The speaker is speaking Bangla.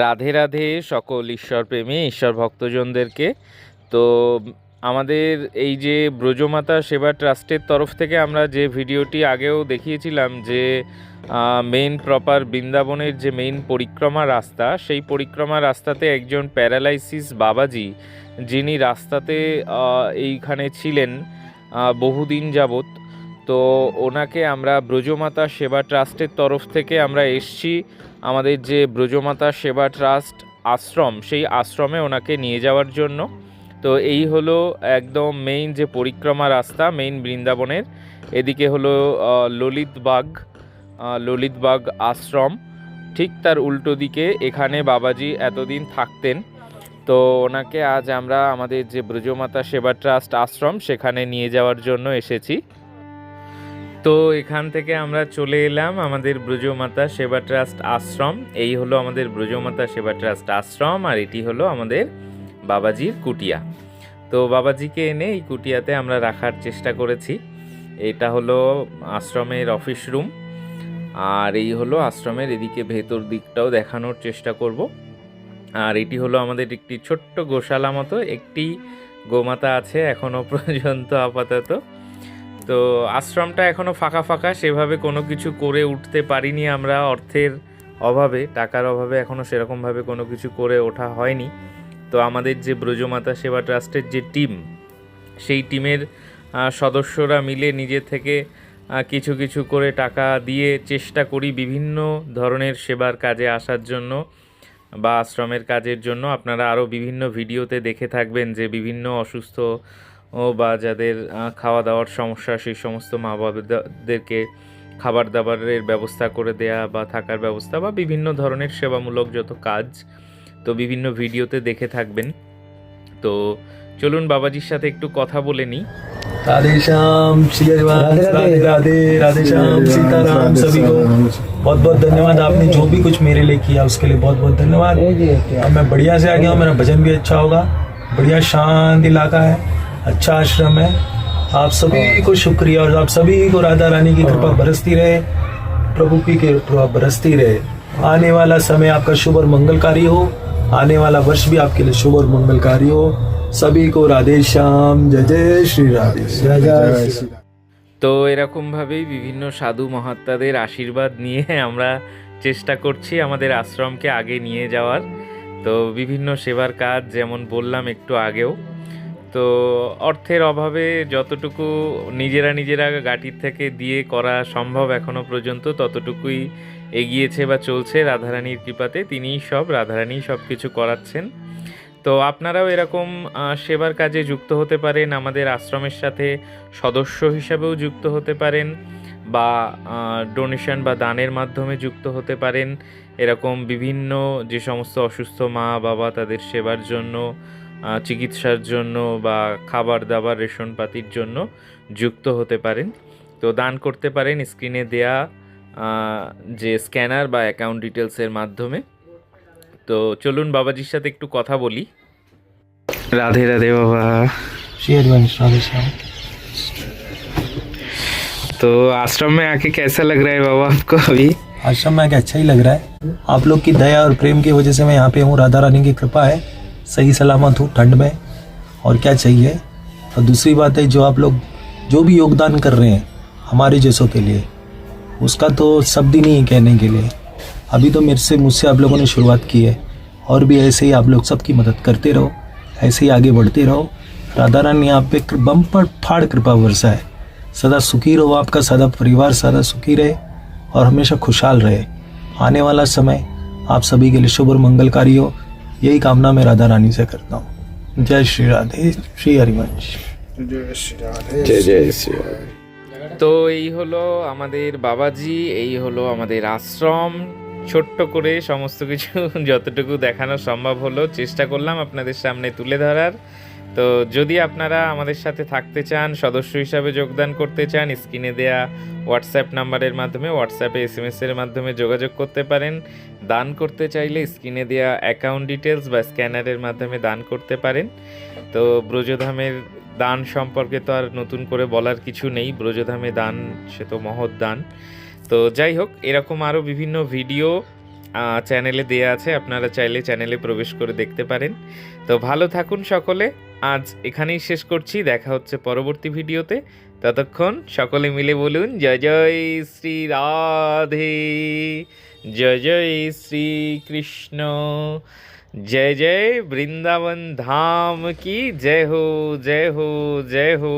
রাধে রাধে সকল ঈশ্বরপ্রেমী ঈশ্বর ভক্তজনদেরকে। তো আমাদের এই যে ব্রজমাতা সেবা ট্রাস্টের তরফ থেকে আমরা যে ভিডিওটি আগেও দেখিয়েছিলাম যে মেইন প্রপার বৃন্দাবনের যে মেইন পরিক্রমা রাস্তা, সেই পরিক্রমা রাস্তাতে একজন প্যারালাইসিস বাবাজি, যিনি রাস্তাতে এইখানে ছিলেন বহুদিন যাবৎ, তো ওনাকে আমরা ব্রজমাতা সেবা ট্রাস্টের তরফ থেকে আমরা এসছি আমাদের যে ব্রজমাতা সেবা ট্রাস্ট আশ্রম, সেই আশ্রমে ওনাকে নিয়ে যাওয়ার জন্য। তো এই হলো একদম মেইন যে পরিক্রমা রাস্তা মেইন বৃন্দাবনের, এদিকে হলো ললিতবাগ আশ্রম, ঠিক তার উল্টো দিকে এখানে বাবাজি এতদিন থাকতেন। তো ওনাকে আজ আমরা আমাদের যে ব্রজমাতা সেবা ট্রাস্ট আশ্রম সেখানে নিয়ে যাওয়ার জন্য এসেছি। তো এখান থেকে আমরা চলে এলাম আমাদের ব্রজমাতা সেবা ট্রাস্ট আশ্রম। এই হলো আমাদের ব্রজমাতা সেবা ট্রাস্ট আশ্রম, আর এটি হলো আমাদের বাবাজির কুটিয়া। তো বাবাজিকে এনে এই কুটিয়াতে আমরা রাখার চেষ্টা করেছি। এটা হলো আশ্রমের অফিস রুম, আর এই হলো আশ্রমের এদিকে ভেতর দিকটাও দেখানোর চেষ্টা করব। আর এটি হলো আমাদের একটি ছোট্ট গোশালা মতো, একটি গোমাতা আছে এখনো পর্যন্ত আপাতত। তো আশ্রমটা এখনও ফাঁকা ফাঁকা, সেভাবে কোনো কিছু করে উঠতে পারিনি আমরা, অর্থের অভাবে, টাকার অভাবে এখনও সেরকমভাবে কোনো কিছু করে ওঠা হয়নি। তো আমাদের যে ব্রজমাতা সেবা ট্রাস্টের যে টিম, সেই টিমের সদস্যরা মিলে নিজে থেকে কিছু কিছু করে টাকা দিয়ে চেষ্টা করি বিভিন্ন ধরনের সেবার কাজে আসার জন্য বা আশ্রমের কাজের জন্য। আপনারা আরও বিভিন্ন ভিডিওতে দেখে থাকবেন যে বিভিন্ন অসুস্থ বা যাদের খাওয়া দাওয়ার সমস্যা, সেই সমস্ত মা বাবাদেরকে খাবার দাবারের ব্যবস্থা করে দেয়া বা থাকার ব্যবস্থা বা বিভিন্ন ধরনের সেবামূলক যত কাজ, তো বিভিন্ন ভিডিওতে দেখে থাকবেন। তো চলুন বাবাজির সাথে একটু কথা বলে নিই। राधे श्याम श्री हरिवंश, राधे राधे, राधे श्याम सीताराम। सभी को बहुत बहुत धन्यवाद। आपने जो भी कुछ मेरे लिए किया उसके लिए बहुत बहुत धन्यवाद। अब मैं बढ़िया से आ गया हूँ, मेरा भजन भी अच्छा होगा। बढ़िया शांत इलाका है, अच्छा आश्रम है। आप सभी को शुक्रिया, और आप सभी को राधा रानी की कृपा बरसती रहे, प्रभु की कृपा बरसती रहे। आने वाला समय आपका शुभ और मंगलकारी हो, आने वाला वर्ष भी आपके लिए शुभ और मंगलकारी हो। सभी को राधे श्याम, जय जय श्री राधे, जय जय श्री। তো এরকমভাবেই বিভিন্ন সাধু মহাত্মাদের আশীর্বাদ নিয়ে আমরা চেষ্টা করছি আমাদের আশ্রমকে আগে নিয়ে যাওয়ার। তো বিভিন্ন সেবার কাজ, যেমন বললাম একটু আগেও, তো অর্থের অভাবে যতটুকু নিজেরা গাটির থেকে দিয়ে করা সম্ভব এখনও পর্যন্ত ততটুকুই এগিয়েছে বা চলছে রাধারানীর কৃপাতে। রাধারানী সব কিছু করাচ্ছেন। তো আপনারাও এরকম সেবার কাজে যুক্ত হতে পারেন, আমাদের আশ্রমের সাথে সদস্য হিসাবেও যুক্ত হতে পারেন, বা ডোনেশন বা দানের মাধ্যমে যুক্ত হতে পারেন। এরকম বিভিন্ন যে সমস্ত অসুস্থ মা বাবা, তাদের সেবার জন্য, চিকিৎসার জন্য বা খাবার দাবার রেশন পাতির জন্য যুক্ত হতে পারেন। তো দান করতে পারেন স্ক্রিনে দেয়া যে স্ক্যানার বা অ্যাকাউন্ট ডিটেলসের মাধ্যমে। তো চলুন বাবাজির সাথে একটু কথা বলি। রাধে রাধে বাবা। श्री हरिवंश, राधे श्याम। तो आश्रम में आके कैसा लग रहा है बाबा आपको अभी? आश्रम में आके अच्छा ही लग रहा है। आप लोग की दया और प्रेम की वजह से मैं यहाँ पे हूँ। राधा रानी की कृपा है, सही सलामत हूँ ठंड में, और क्या चाहिए। और दूसरी बात है, जो आप लोग जो भी योगदान कर रहे हैं हमारे जैसों के लिए, उसका तो शब्द ही नहीं है कहने के लिए। अभी तो मुझसे आप लोगों ने शुरुआत की है, और भी ऐसे ही आप लोग सबकी मदद करते रहो, ऐसे ही आगे बढ़ते रहो। राधा रानी आप पे बम्पर फाड़ कृपा वर्षा है। सदा सुखी रहो, आपका सदा परिवार सदा सुखी रहे और हमेशा खुशहाल रहे। आने वाला समय आप सभी के लिए शुभ और मंगलकारी हो, यही कामना मैं राधा रानी से करता हूँ। जय श्री राधे, श्री हरिवंश। जय जय श्री राधे। তো এই হলো আমাদের বাবাজি, এই হলো আমাদের আশ্রম। ছোট্ট করে সমস্ত কিছু যতটুকু দেখানো সম্ভব হলো চেষ্টা করলাম আপনাদের সামনে তুলে ধরার। তো যদি আপনারা আমাদের সাথে থাকতে চান, সদস্য হিসাবে যোগদান করতে চান, স্ক্রিনে দেয়া হোয়াটসঅ্যাপ নাম্বারের মাধ্যমে, হোয়াটসঅ্যাপে SMS-এর মাধ্যমে যোগাযোগ করতে পারেন। দান করতে চাইলে স্ক্রিনে দেয়া অ্যাকাউন্ট ডিটেলস বা স্ক্যানারের মাধ্যমে দান করতে পারেন। তো ব্রজধামের দান সম্পর্কে তো আর নতুন করে বলার কিছু নেই, ব্রজধামে দান সে তো মহৎ দান। তো যাই হোক, এরকম আরও বিভিন্ন ভিডিও চ্যানেলে দেয়া আছে, আপনারা চাইলে চ্যানেলে প্রবেশ করে দেখতে পারেন। তো ভালো থাকুন সকলে, আজ এখানেই শেষ করছি, দেখা হচ্ছে পরবর্তী ভিডিওতে। ততক্ষণ সকলে মিলে বলুন জয় জয় শ্রী রাধে, জয় জয় শ্রী কৃষ্ণ, जय जय वृंदावन धाम की जय हो, जय हो, जय हो।